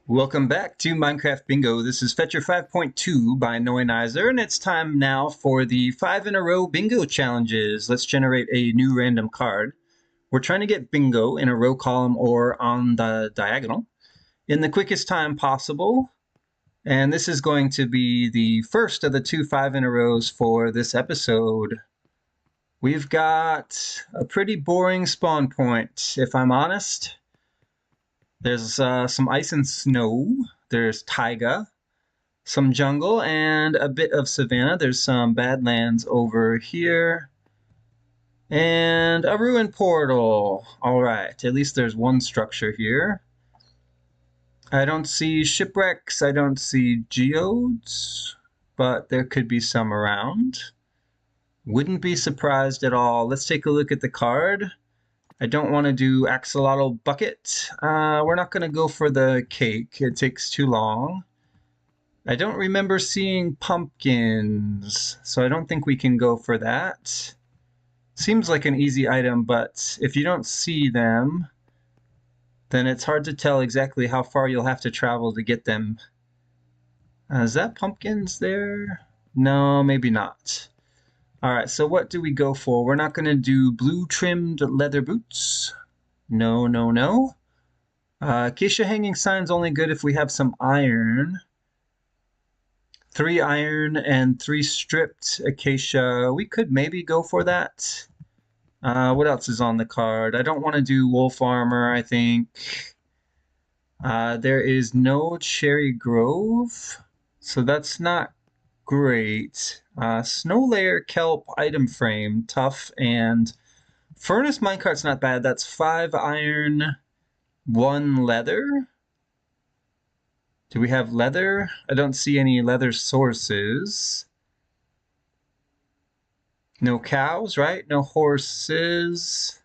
Welcome back to Minecraft Bingo. This is Fetchr 5.2 by Noinizer, and it's time now for the 5 in a row bingo challenges. Let's generate a new random card. We're trying to get bingo in a row column or on the diagonal in the quickest time possible. And this is going to be the first of the two 5 in a rows for this episode. We've got a pretty boring spawn point, if I'm honest. There's some ice and snow. There's taiga, some jungle, and a bit of savanna. There's some badlands over here. And a ruined portal. Alright, at least there's one structure here. I don't see shipwrecks. I don't see geodes. But there could be some around. Wouldn't be surprised at all. Let's take a look at the card. I don't want to do axolotl bucket. We're not going to go for the cake. It takes too long. I don't remember seeing pumpkins, so I don't think we can go for that. Seems like an easy item, but if you don't see them, then it's hard to tell exactly how far you'll have to travel to get them. Is that pumpkins there? No, maybe not. Alright, so what do we go for? We're not going to do blue trimmed leather boots. No, no, no. Acacia hanging sign's only good if we have some iron. 3 iron and 3 stripped acacia. We could maybe go for that. What else is on the card? I don't want to do wolf armor, I think. There is no cherry grove, so that's not great. Snow layer, kelp, item frame, tough, and furnace minecart's not bad. That's 5 iron, 1 leather. Do we have leather? I don't see any leather sources. No cows, right? No horses.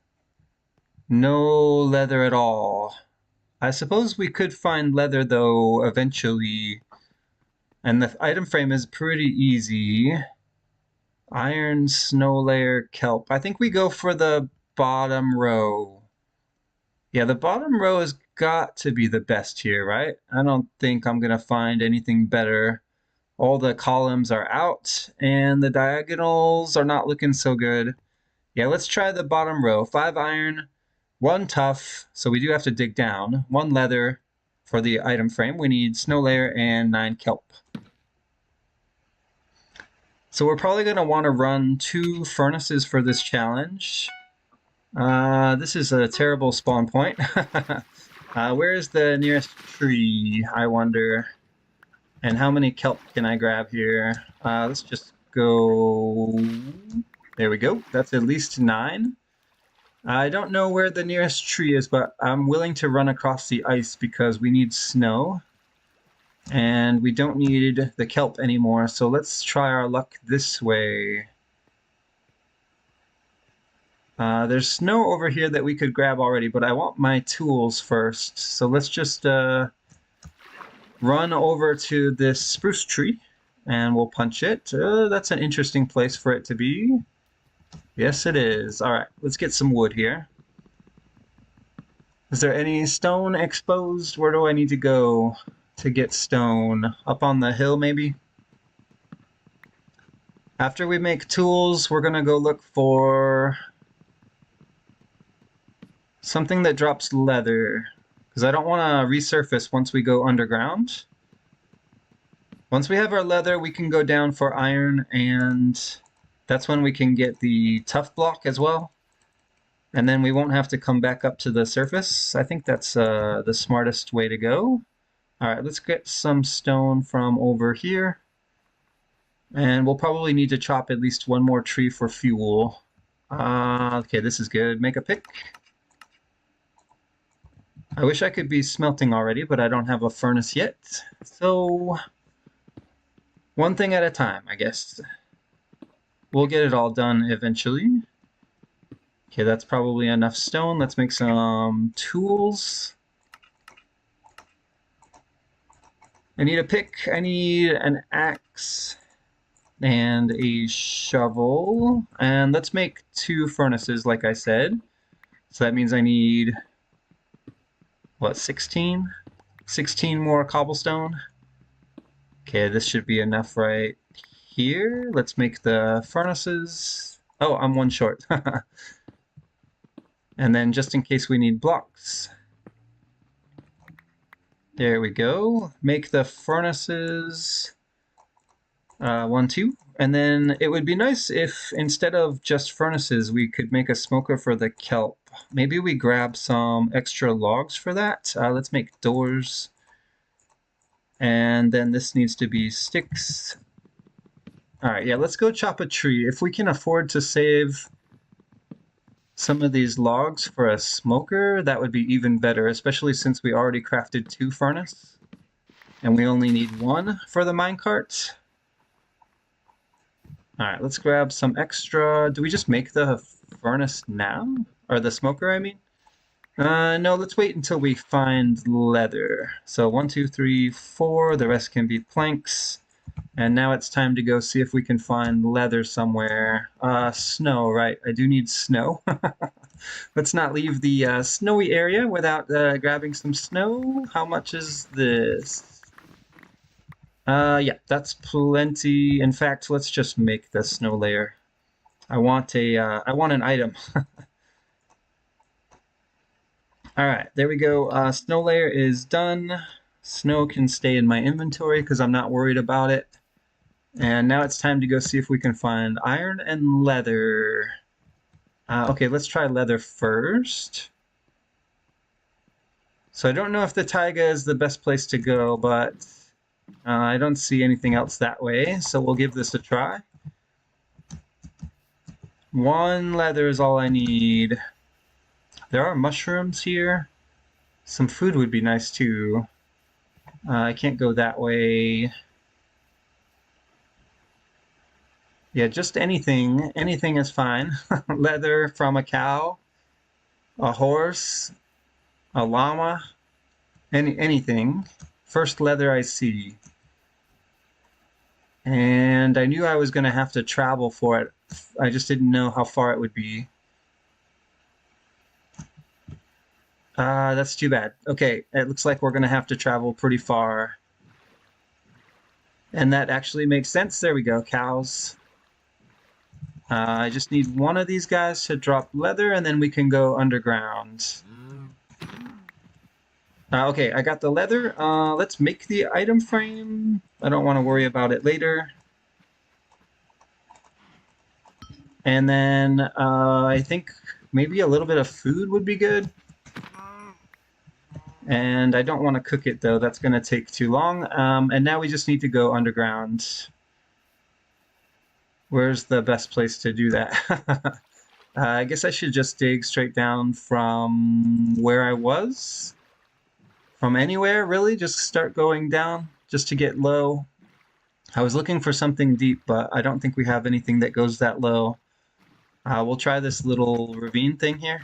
No leather at all. I suppose we could find leather, though, eventually. And the item frame is pretty easy. Iron, snow layer, kelp. I think we go for the bottom row. Yeah, the bottom row has got to be the best here, right? I don't think I'm going to find anything better. All the columns are out, and the diagonals are not looking so good. Yeah, let's try the bottom row. 5 iron, 1 tough, so we do have to dig down. 1 leather for the item frame. We need snow layer and 9 kelp. So we're probably going to want to run 2 furnaces for this challenge. This is a terrible spawn point. Where is the nearest tree, I wonder? And how many kelp can I grab here? Let's just go... There we go. That's at least 9. I don't know where the nearest tree is, but I'm willing to run across the ice because we need snow. And we don't need the kelp anymore, so let's try our luck this way. There's snow over here that we could grab already, but I want my tools first. So let's just run over to this spruce tree, and we'll punch it. That's an interesting place for it to be. Yes, it is. All right, let's get some wood here. Is there any stone exposed? Where do I need to go to get stone? Up on the hill, maybe? After we make tools, we're gonna go look for something that drops leather, because I don't want to resurface once we go underground. Once we have our leather, we can go down for iron, and that's when we can get the tough block as well. And then we won't have to come back up to the surface. I think that's the smartest way to go. All right, let's get some stone from over here. And we'll probably need to chop at least 1 more tree for fuel. Okay, this is good. Make a pick. I wish I could be smelting already, but I don't have a furnace yet. So, one thing at a time, I guess. We'll get it all done eventually. Okay, that's probably enough stone. Let's make some tools. I need a pick. I need an axe and a shovel. And let's make 2 furnaces, like I said. So that means I need, what, 16? 16 more cobblestone. Okay, this should be enough right here. Let's make the furnaces. Oh, I'm one short. And then just in case we need blocks. There we go. Make the furnaces 1, 2. And then it would be nice if instead of just furnaces, we could make a smoker for the kelp. Maybe we grab some extra logs for that. Let's make doors. And then this needs to be sticks. All right, yeah, let's go chop a tree. If we can afford to save some of these logs for a smoker, that would be even better, especially since we already crafted 2 furnace. And we only need 1 for the minecart. All right, let's grab some extra. Do we just make the furnace now? Or the smoker, I mean? No, let's wait until we find leather. So 1, 2, 3, 4. The rest can be planks. And now it's time to go see if we can find leather somewhere. Snow, right. I do need snow. Let's not leave the snowy area without grabbing some snow. How much is this? Yeah, that's plenty. In fact, let's just make the snow layer. I want an item. All right, there we go. Snow layer is done. Snow can stay in my inventory because I'm not worried about it. And now it's time to go see if we can find iron and leather. Okay, let's try leather first. So I don't know if the taiga is the best place to go, but I don't see anything else that way, so we'll give this a try. 1 leather is all I need. There are mushrooms here. Some food would be nice too. I can't go that way. Yeah, just anything. Anything is fine. Leather from a cow, a horse, a llama, anything. First leather I see. And I knew I was going to have to travel for it. I just didn't know how far it would be. That's too bad. Okay, it looks like we're going to have to travel pretty far. And that actually makes sense. There we go, cows. I just need 1 of these guys to drop leather, and then we can go underground. Okay, I got the leather. Let's make the item frame. I don't want to worry about it later. And then I think maybe a little bit of food would be good. And I don't want to cook it, though. That's going to take too long. And now we just need to go underground. Where's the best place to do that? I guess I should just dig straight down from where I was. From anywhere, really? Just start going down just to get low. I was looking for something deep, but I don't think we have anything that goes that low. We'll try this little ravine thing here.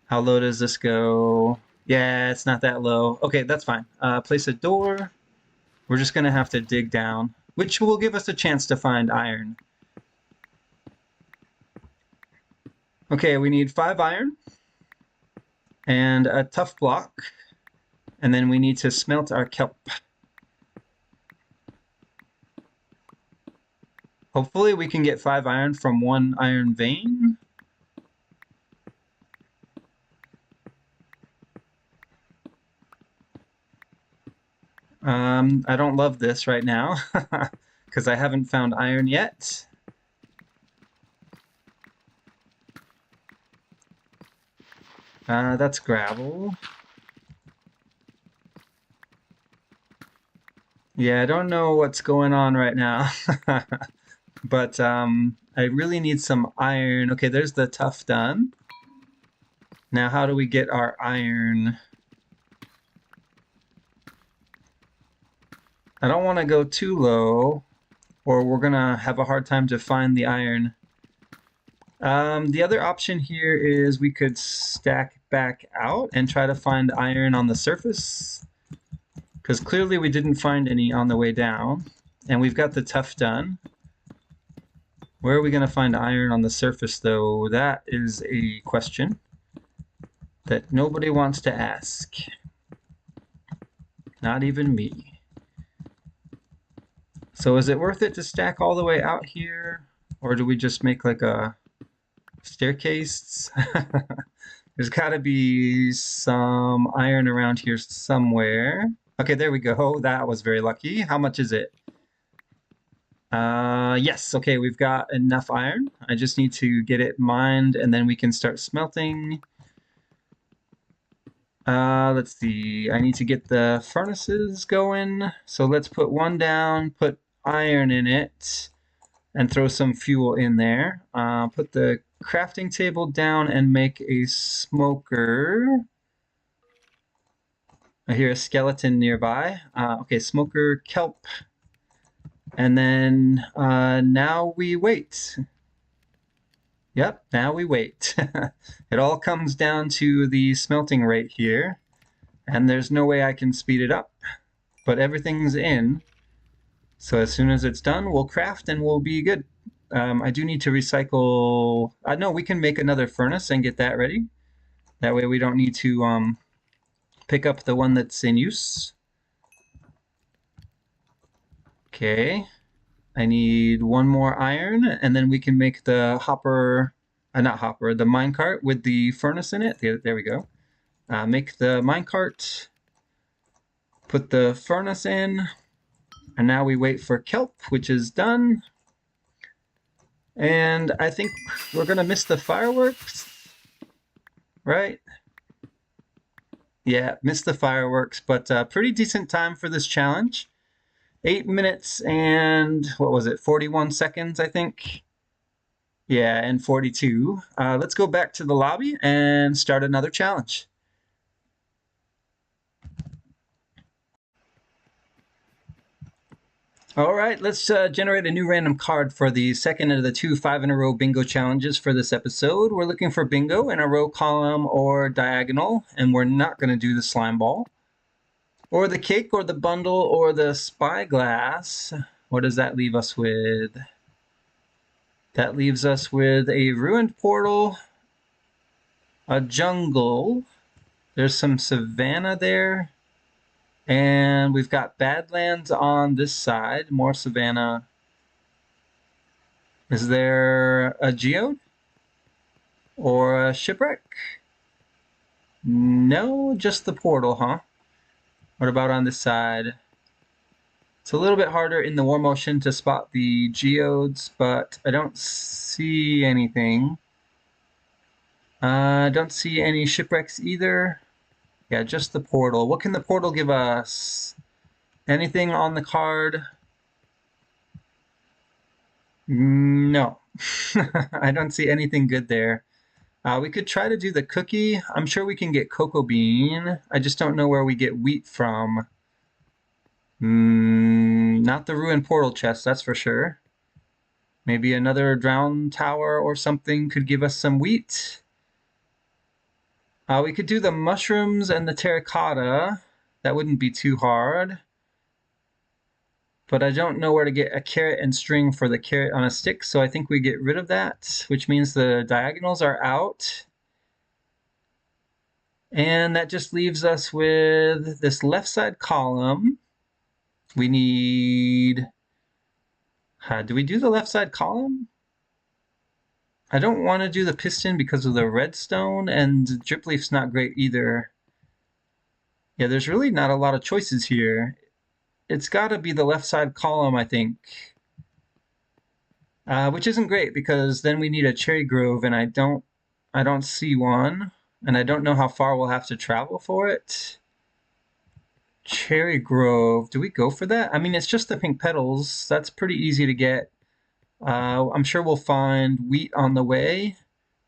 How low does this go? Yeah, it's not that low. Okay, that's fine. Place a door. We're just going to have to dig down, which will give us a chance to find iron. Okay, we need 5 iron and a tough block. And then we need to smelt our kelp. Hopefully we can get 5 iron from 1 iron vein. I don't love this right now because I haven't found iron yet. That's gravel. Yeah, I don't know what's going on right now. But I really need some iron. Okay, there's the tough done. Now how do we get our iron? I don't want to go too low, or we're gonna have a hard time to find the iron. The other option here is we could stack back out and try to find iron on the surface, because clearly we didn't find any on the way down, and we've got the tough done. Where are we going to find iron on the surface, though? That is a question that nobody wants to ask. Not even me. So is it worth it to stack all the way out here? Or do we just make like a staircase? There's got to be some iron around here somewhere. Okay, there we go. That was very lucky. How much is it? Yes. Okay, we've got enough iron. I just need to get it mined and then we can start smelting. Let's see. I need to get the furnaces going. So let's put one down, put iron in it, and throw some fuel in there. Put the crafting table down and make a smoker. I hear a skeleton nearby. Okay, smoker, kelp. And then now we wait. Yep, now we wait. It all comes down to the smelting rate here. And there's no way I can speed it up. But everything's in. So as soon as it's done, we'll craft and we'll be good. I do need to recycle. No, we can make another furnace and get that ready. That way we don't need to pick up the one that's in use. Okay. I need one more iron, and then we can make the hopper, not hopper, the minecart with the furnace in it. There we go. Make the minecart, put the furnace in, and now we wait for kelp, which is done. And I think we're gonna miss the fireworks, right? Yeah, missed the fireworks, but pretty decent time for this challenge. 8 minutes and, what was it, 41 seconds, I think? Yeah, and 42. Let's go back to the lobby and start another challenge. All right, let's generate a new random card for the second of the two 5-in-a-row bingo challenges for this episode. We're looking for bingo in a row, column, or diagonal, and we're not going to do the slime ball, or the cake, or the bundle, or the spyglass. What does that leave us with? That leaves us with a ruined portal, a jungle, there's some savanna there, and we've got badlands on this side, more savanna. Is there a geode? Or a shipwreck? No, just the portal, huh? What about on this side? It's a little bit harder in the warm ocean to spot the geodes, but I don't see anything. I don't see any shipwrecks either. Yeah, just the portal. What can the portal give us? Anything on the card? No. I don't see anything good there. We could try to do the cookie. I'm sure we can get cocoa bean. I just don't know where we get wheat from. Not the ruined portal chest, that's for sure. Maybe another drowned tower or something could give us some wheat. We could do the mushrooms and the terracotta. That wouldn't be too hard. But I don't know where to get a carrot and string for the carrot on a stick, so I think we get rid of that, which means the diagonals are out. And that just leaves us with this left side column. We need... do we do the left side column? I don't want to do the piston because of the redstone, and drip leaf's not great either. Yeah, there's really not a lot of choices here. It's got to be the left side column, I think. Which isn't great because then we need a cherry grove, and I don't see one, and I don't know how far we'll have to travel for it. Cherry grove, do we go for that? I mean, it's just the pink petals. That's pretty easy to get. I'm sure we'll find wheat on the way.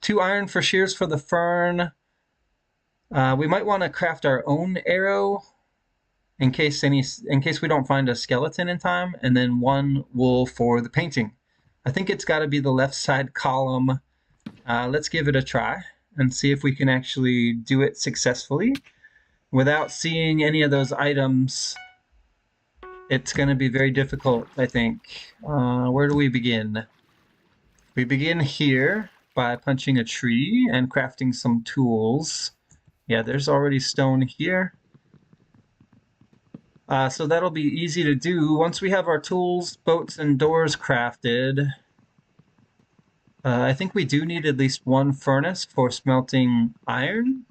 2 iron for shears for the fern. We might want to craft our own arrow in case we don't find a skeleton in time, and then 1 wool for the painting. I think it's got to be the left side column. Let's give it a try and see if we can actually do it successfully without seeing any of those items. It's going to be very difficult, I think. Where do we begin? We begin here by punching a tree and crafting some tools. Yeah, there's already stone here. So that'll be easy to do. Once we have our tools, boats, and doors crafted, I think we do need at least one furnace for smelting iron.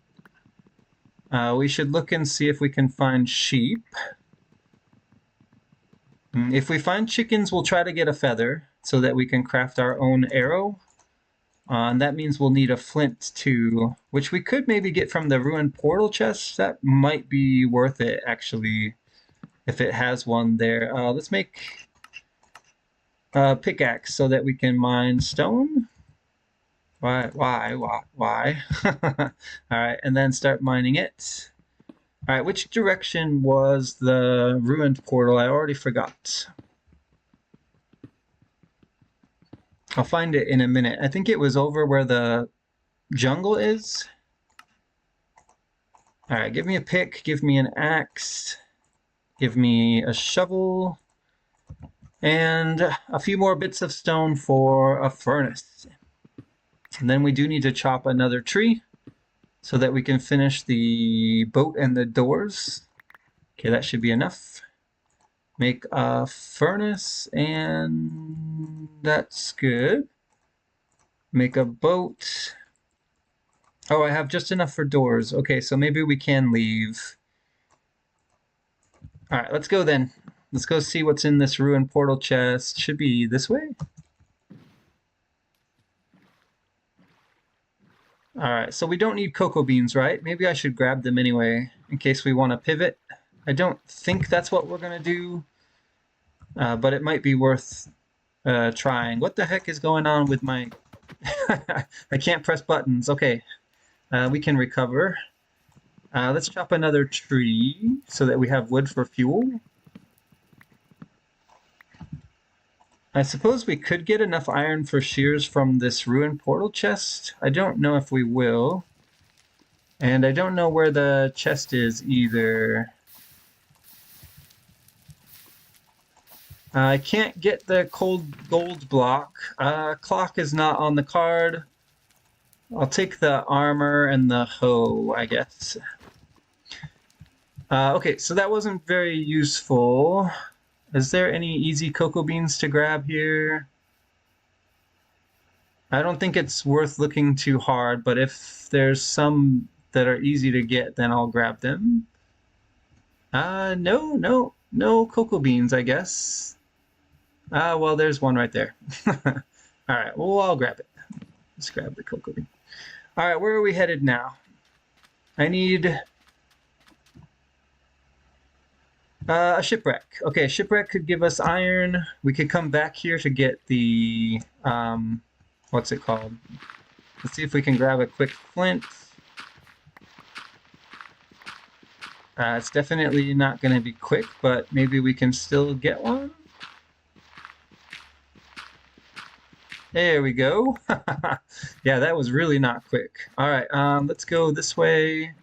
We should look and see if we can find sheep. If we find chickens, we'll try to get a feather so that we can craft our own arrow. And that means we'll need a flint too, which we could maybe get from the ruined portal chest. That might be worth it, actually, if it has one there. Let's make a pickaxe so that we can mine stone. Why? All right, and then start mining it. All right, which direction was the ruined portal? I already forgot. I'll find it in a minute. I think it was over where the jungle is. All right, give me a pick, give me an axe, give me a shovel, and a few more bits of stone for a furnace. And then we do need to chop another tree so that we can finish the boat and the doors. Okay, that should be enough. Make a furnace, and that's good. Make a boat. Oh, I have just enough for doors. Okay, so maybe we can leave. All right, let's go then. Let's go see what's in this ruined portal chest. Should be this way. All right, so we don't need cocoa beans, right? Maybe I should grab them anyway in case we want to pivot. I don't think that's what we're going to do, but it might be worth trying. What the heck is going on with my... I can't press buttons. Okay, we can recover. Let's chop another tree so that we have wood for fuel. I suppose we could get enough iron for shears from this ruined portal chest. I don't know if we will. And I don't know where the chest is either. I can't get the cold gold block. Clock is not on the card. I'll take the armor and the hoe, I guess. Okay, so that wasn't very useful. Is there any easy cocoa beans to grab here? I don't think it's worth looking too hard, but if there's some that are easy to get, then I'll grab them. No cocoa beans, I guess. Well, there's one right there. All right, well, I'll grab it. Let's grab the cocoa bean. All right, where are we headed now? I need a shipwreck. Okay, shipwreck could give us iron. We could come back here to get the, what's it called? Let's see if we can grab a quick flint. It's definitely not going to be quick, but maybe we can still get one. There we go. Yeah, that was really not quick. All right, let's go this way.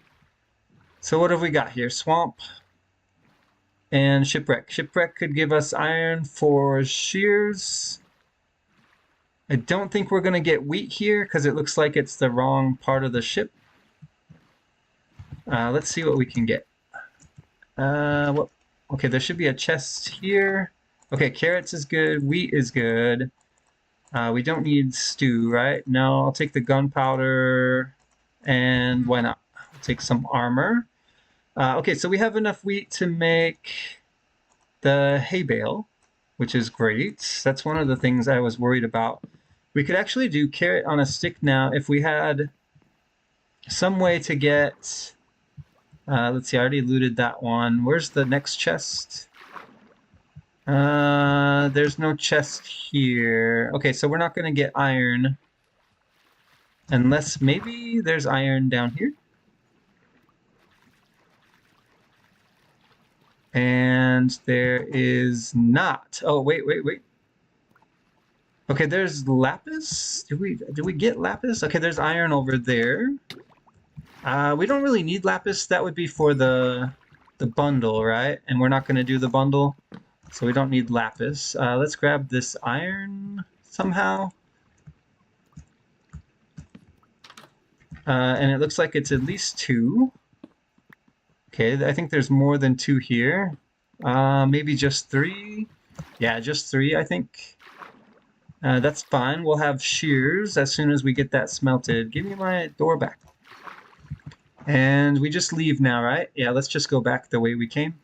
So what have we got here? Swamp and shipwreck. Shipwreck could give us iron for shears. I don't think we're going to get wheat here because it looks like it's the wrong part of the ship. Let's see what we can get. Okay, there should be a chest here. Okay, carrots is good. Wheat is good. We don't need stew, right? No, I'll take the gunpowder, and why not? I'll take some armor. Okay, so we have enough wheat to make the hay bale, which is great. That's one of the things I was worried about. We could actually do carrot on a stick now if we had some way to get... let's see, I already looted that one. Where's the next chest? There's no chest here. Okay, so we're not going to get iron. Unless maybe there's iron down here. And there is not. Oh, wait. Okay, there's lapis. Do we get lapis? Okay, there's iron over there. We don't really need lapis. That would be for the bundle, right? And we're not going to do the bundle. So we don't need lapis. Let's grab this iron somehow. And it looks like it's at least 2. Okay, I think there's more than 2 here. Maybe just 3. Yeah, just 3, I think. That's fine. We'll have shears as soon as we get that smelted. Give me my door back. And we just leave now, right? Yeah, let's just go back the way we came.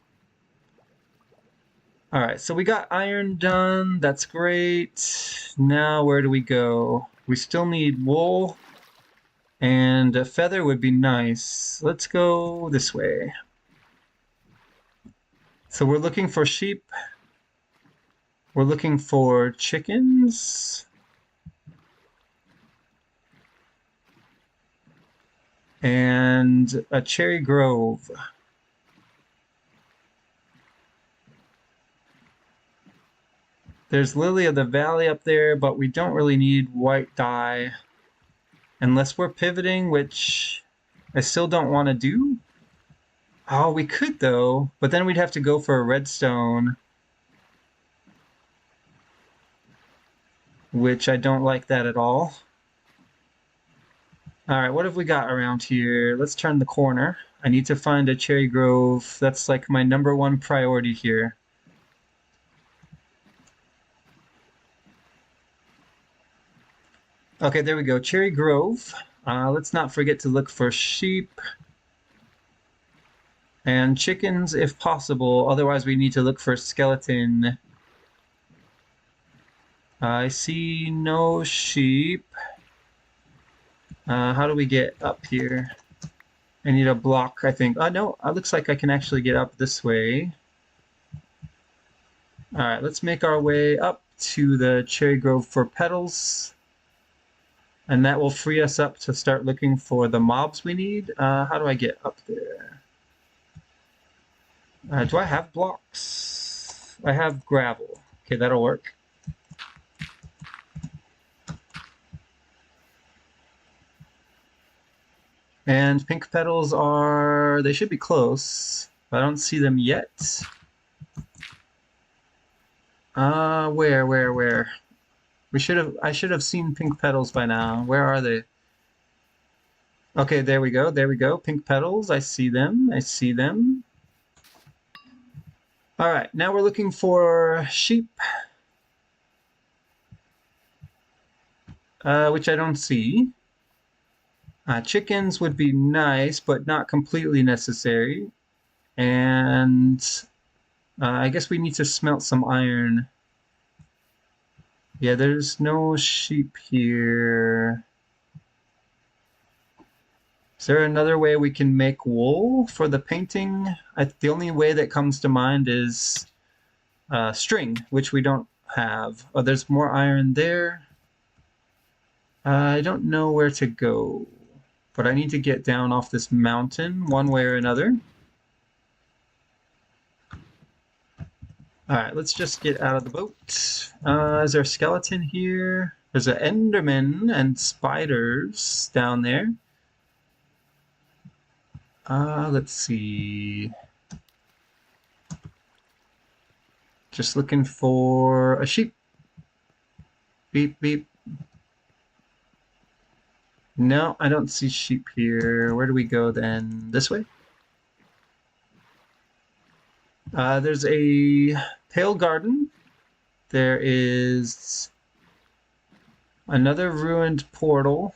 All right, so we got iron done. That's great. Now where do we go? We still need wool. And a feather would be nice. Let's go this way. So we're looking for sheep. We're looking for chickens. And a cherry grove. There's lily of the valley up there, but we don't really need white dye. Unless we're pivoting, which I still don't want to do. Oh, we could though, but then we'd have to go for a redstone. Which I don't like that at all. Alright, what have we got around here? Let's turn the corner. I need to find a cherry grove. That's like my #1 priority here. Okay, there we go. Cherry grove. Let's not forget to look for sheep. And chickens if possible. Otherwise we need to look for skeleton. I see no sheep. How do we get up here? I need a block, I think. Oh, no, it looks like I can actually get up this way. All right, let's make our way up to the cherry grove for petals. And that will free us up to start looking for the mobs we need. How do I get up there? Do I have blocks? I have gravel. Okay, that'll work. And pink petals are, they should be close, but I don't see them yet. Where? I should have seen pink petals by now. Where are they? Okay, there we go. Pink petals, I see them. All right, now we're looking for sheep. Which I don't see. Chickens would be nice, but not completely necessary. And I guess we need to smelt some iron. Yeah, there's no sheep here. Is there another way we can make wool for the painting? The only way that comes to mind is string, which we don't have. Oh, there's more iron there. I don't know where to go, but I need to get down off this mountain one way or another. All right, let's just get out of the boat. Is there a skeleton here? There's an enderman and spiders down there. Let's see. Just looking for a sheep. Beep, beep. No, I don't see sheep here. Where do we go then? This way? There's a pale garden. There is another ruined portal.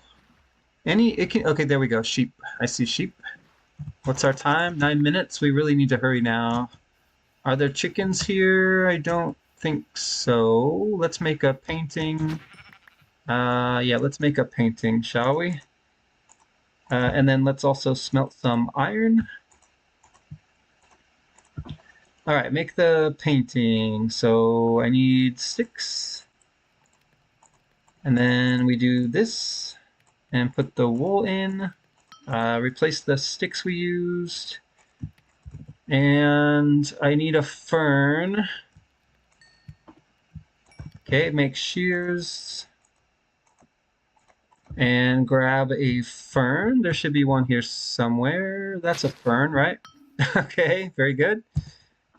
Okay, there we go. Sheep. I see sheep. What's our time? 9 minutes. We really need to hurry now. Are there chickens here? I don't think so. Let's make a painting. Yeah, let's make a painting, shall we? And then let's also smelt some iron. All right, make the painting. So I need 6. And then we do this and put the wool in. Replace the sticks we used. And I need a fern. Okay, make shears. And grab a fern. There should be one here somewhere. That's a fern, right? Okay, very good.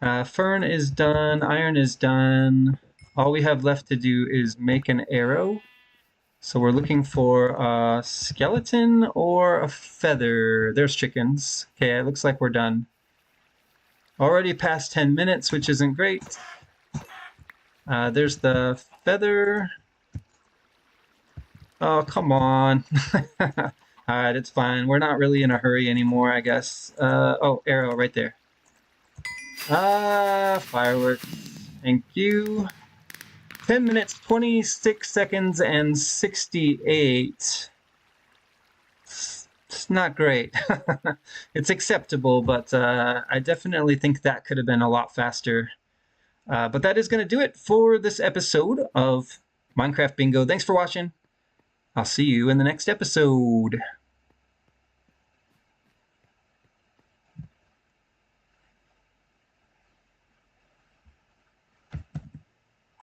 Fern is done. Iron is done. All we have left to do is make an arrow. So we're looking for a skeleton or a feather. There's chickens. Okay, it looks like we're done. Already past 10 minutes, which isn't great. There's the feather. Oh, come on. All right, it's fine. We're not really in a hurry anymore, I guess. Oh, arrow right there. Fireworks. Thank you. 10 minutes, 26 seconds, and 68. It's not great. It's acceptable, but I definitely think that could have been a lot faster. But that is going to do it for this episode of Minecraft Bingo. Thanks for watching. I'll see you in the next episode.